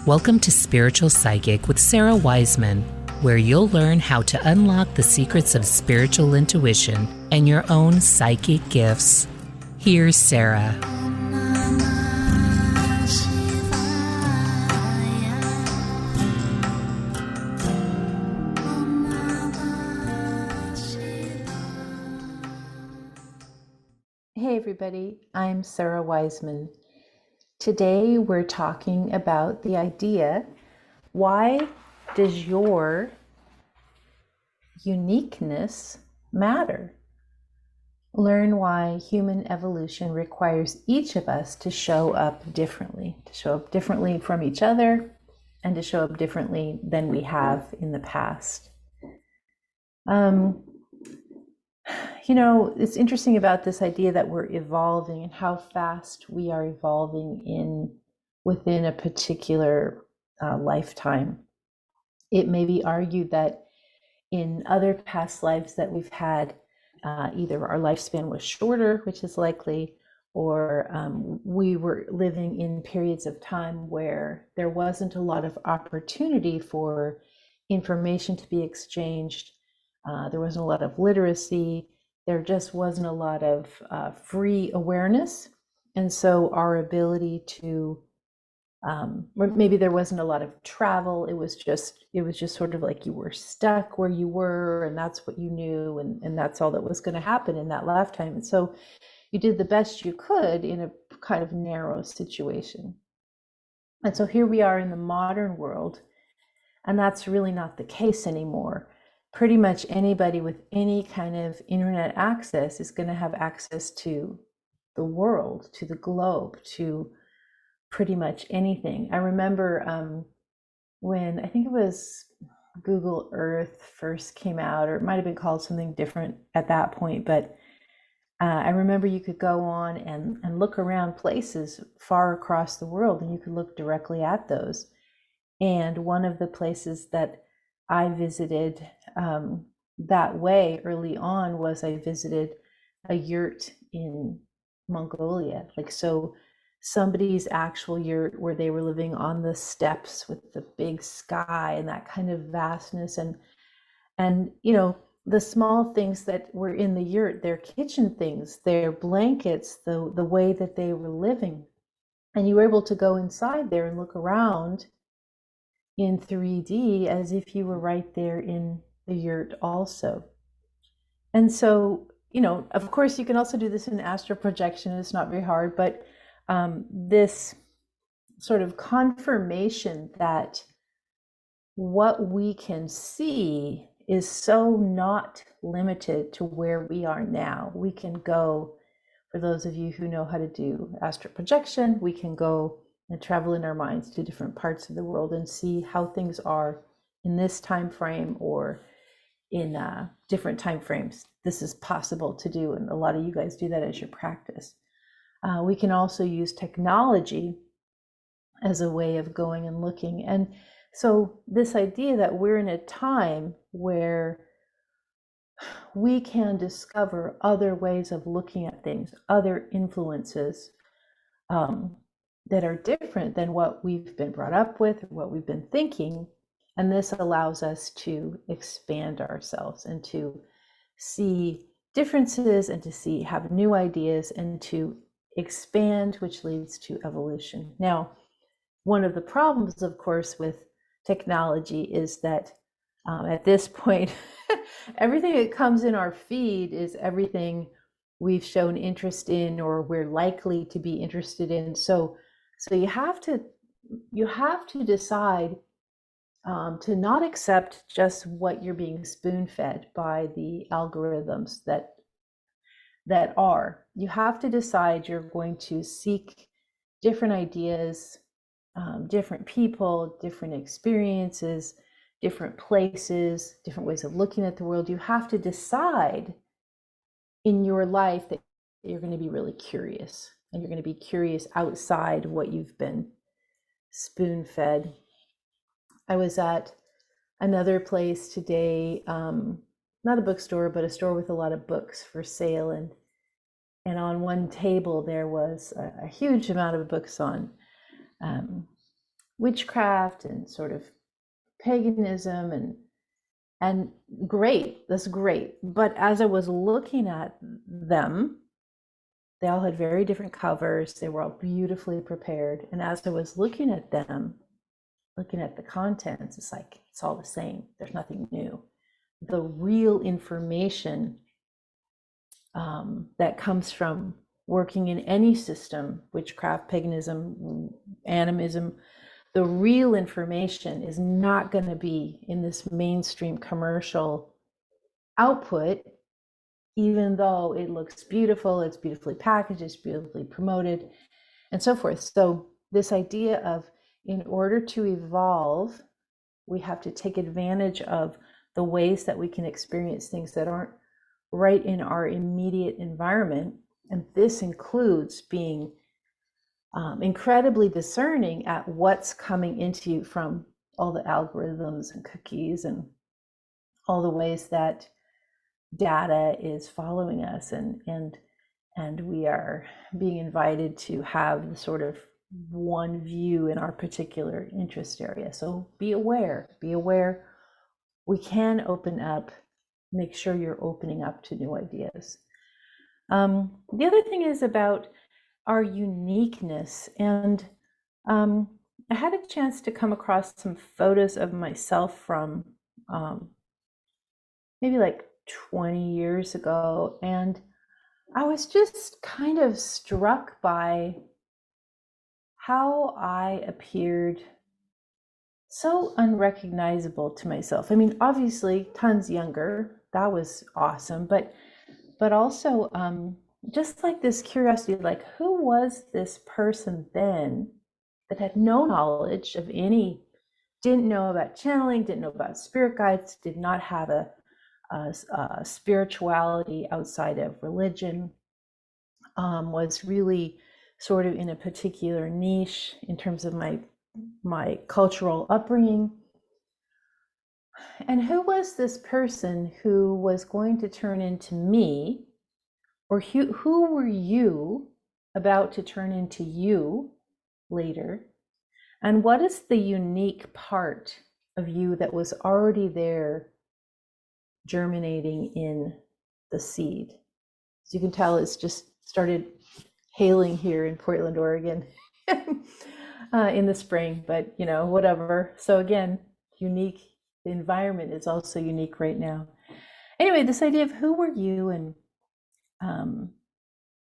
Welcome to Spiritual Psychic with Sarah Wiseman, where you'll learn how to unlock the secrets of spiritual intuition and your own psychic gifts. Here's Sarah. Hey everybody, I'm Sarah Wiseman. Today we're talking about the idea, why does your uniqueness matter? Learn why human evolution requires each of us to show up differently from each other and to show up differently than we have in the past. It's interesting about this idea that we're evolving and how fast we are evolving within a particular lifetime. It may be argued that in other past lives that we've had, either our lifespan was shorter, which is likely, or we were living in periods of time where there wasn't a lot of opportunity for information to be exchanged. There wasn't a lot of literacy. There just wasn't a lot of free awareness. And so our ability to, maybe there wasn't a lot of travel. It was just sort of like you were stuck where you were, and that's what you knew, and that's all that was going to happen in that lifetime. And so you did the best you could in a kind of narrow situation. And so here we are in the modern world, and that's really not the case anymore. Pretty much anybody with any kind of internet access is going to have access to the world, to the globe, to pretty much anything. I remember when I think it was Google Earth first came out, or it might have been called something different at that point, but I remember you could go on and look around places far across the world, and you could look directly at those. And one of the places that I visited that way early on was I visited a yurt in Mongolia. So somebody's actual yurt where they were living on the steppes with the big sky and that kind of vastness, and the small things that were in the yurt, their kitchen things, their blankets, the way that they were living. And you were able to go inside there and look around in 3D as if you were right there in the yurt also. And so, of course, you can also do this in astral projection. It's not very hard, but this sort of confirmation that what we can see is so not limited to where we are now. We can go, for those of you who know how to do astral projection, we can go and travel in our minds to different parts of the world and see how things are in this time frame or in different time frames. This is possible to do, and a lot of you guys do that as your practice. We can also use technology as a way of going and looking. And so this idea that we're in a time where we can discover other ways of looking at things, other influences that are different than what we've been brought up with or what we've been thinking. And this allows us to expand ourselves and to see differences and to have new ideas and to expand, which leads to evolution. Now, one of the problems, of course, with technology is that at this point, everything that comes in our feed is everything we've shown interest in or we're likely to be interested in. So you have to decide to not accept just what you're being spoon-fed by the algorithms that are. You have to decide you're going to seek different ideas, different people, different experiences, different places, different ways of looking at the world. You have to decide in your life that you're going to be really curious, and you're going to be curious outside what you've been spoon-fed. I was at another place today, not a bookstore, but a store with a lot of books for sale, and on one table there was a huge amount of books on witchcraft and sort of paganism, and great, that's great. But as I was looking at them, they all had very different covers. They were all beautifully prepared. And as I was looking at them, looking at the contents, it's like, it's all the same. There's nothing new. The real information that comes from working in any system, witchcraft, paganism, animism, the real information is not going to be in this mainstream commercial output, even though it looks beautiful, it's beautifully packaged, it's beautifully promoted, and so forth. So this idea of, in order to evolve, we have to take advantage of the ways that we can experience things that aren't right in our immediate environment. And this includes being incredibly discerning at what's coming into you from all the algorithms and cookies and all the ways that data is following us, and we are being invited to have the sort of one view in our particular interest area. So be aware. We can open up, make sure you're opening up to new ideas. The other thing is about our uniqueness. And I had a chance to come across some photos of myself from maybe like 20 years ago. And I was just kind of struck by how I appeared so unrecognizable to myself. I mean, obviously, tons younger. That was awesome. But also just like this curiosity, like, who was this person then that had no knowledge of any, didn't know about channeling, didn't know about spirit guides, did not have a spirituality outside of religion, was really sort of in a particular niche in terms of my cultural upbringing. And who was this person who was going to turn into me, or who were you about to turn into you later? And what is the unique part of you that was already there germinating in the seed? As you can tell, it's just started hailing here in Portland, Oregon in the spring, but whatever. So again, unique. The environment is also unique right now. Anyway, this idea of who were you, and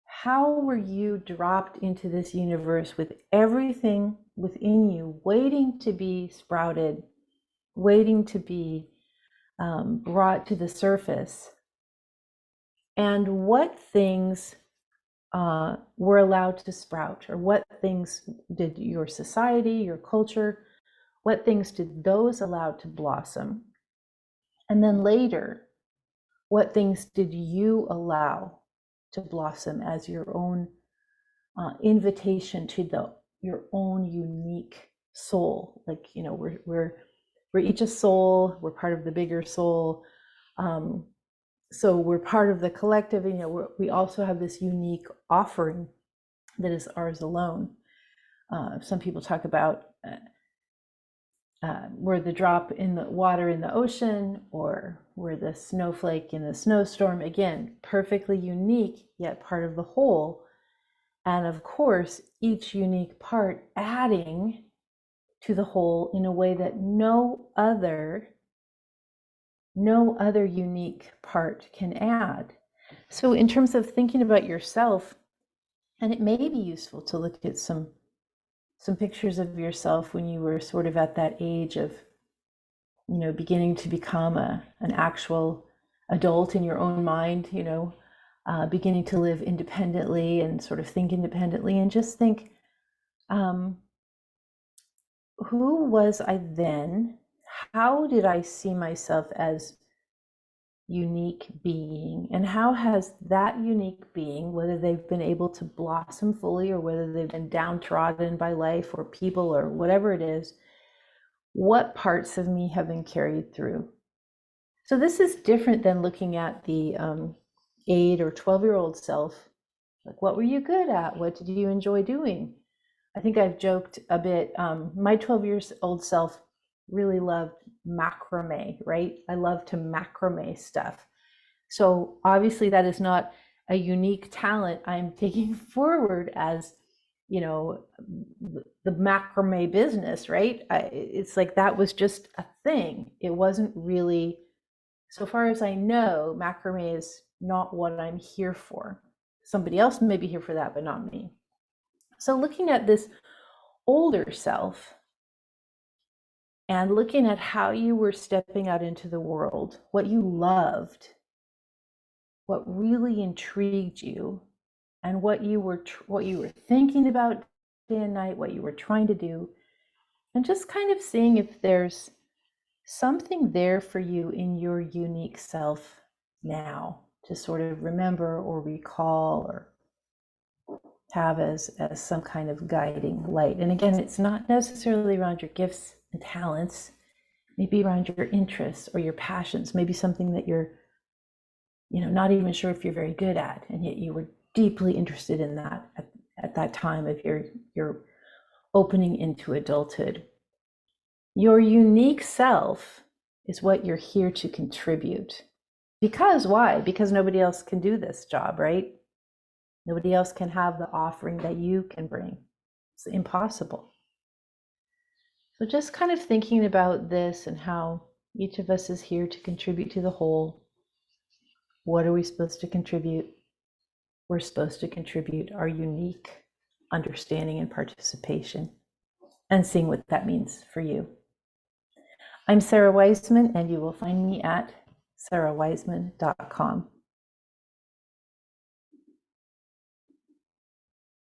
how were you dropped into this universe with everything within you waiting to be sprouted, waiting to be brought to the surface, and what things were allowed to sprout, or what things did your society, your culture, what things did those allow to blossom? And then later, what things did you allow to blossom as your own invitation to your own unique soul? Like, we're each a soul. We're part of the bigger soul. So we're part of the collective. We also have this unique offering that is ours alone. Some people talk about we're the drop in the water in the ocean, or we're the snowflake in the snowstorm. Again, perfectly unique, yet part of the whole. And of course, each unique part adding to the whole in a way that no other unique part can add. So in terms of thinking about yourself, and it may be useful to look at some pictures of yourself when you were sort of at that age of, beginning to become an actual adult in your own mind, beginning to live independently and sort of think independently, and just think, who was I then? How did I see myself as unique being? And how has that unique being, whether they've been able to blossom fully, or whether they've been downtrodden by life or people or whatever it is, what parts of me have been carried through? So this is different than looking at the 8 or 12-year-old self. Like, what were you good at? What did you enjoy doing? I think I've joked a bit. My 12 years old self really loved macrame, right? I love to macrame stuff. So obviously that is not a unique talent I'm taking forward as, you know, the macrame business, right? It's like that was just a thing. It wasn't really, so far as I know, macrame is not what I'm here for. Somebody else may be here for that, but not me. So looking at this older self and looking at how you were stepping out into the world, what you loved, what really intrigued you, and what you were thinking about day and night, what you were trying to do, and just kind of seeing if there's something there for you in your unique self now to sort of remember or recall or have as some kind of guiding light. And again, it's not necessarily around your gifts and talents, maybe around your interests or your passions, maybe something that you're, not even sure if you're very good at, and yet you were deeply interested in that at that time of your opening into adulthood. Your unique self is what you're here to contribute. Because why? Because nobody else can do this job, right? Nobody else can have the offering that you can bring. It's impossible. So just kind of thinking about this and how each of us is here to contribute to the whole. What are we supposed to contribute? We're supposed to contribute our unique understanding and participation, and seeing what that means for you. I'm Sarah Wiseman, and you will find me at sarahwiseman.com.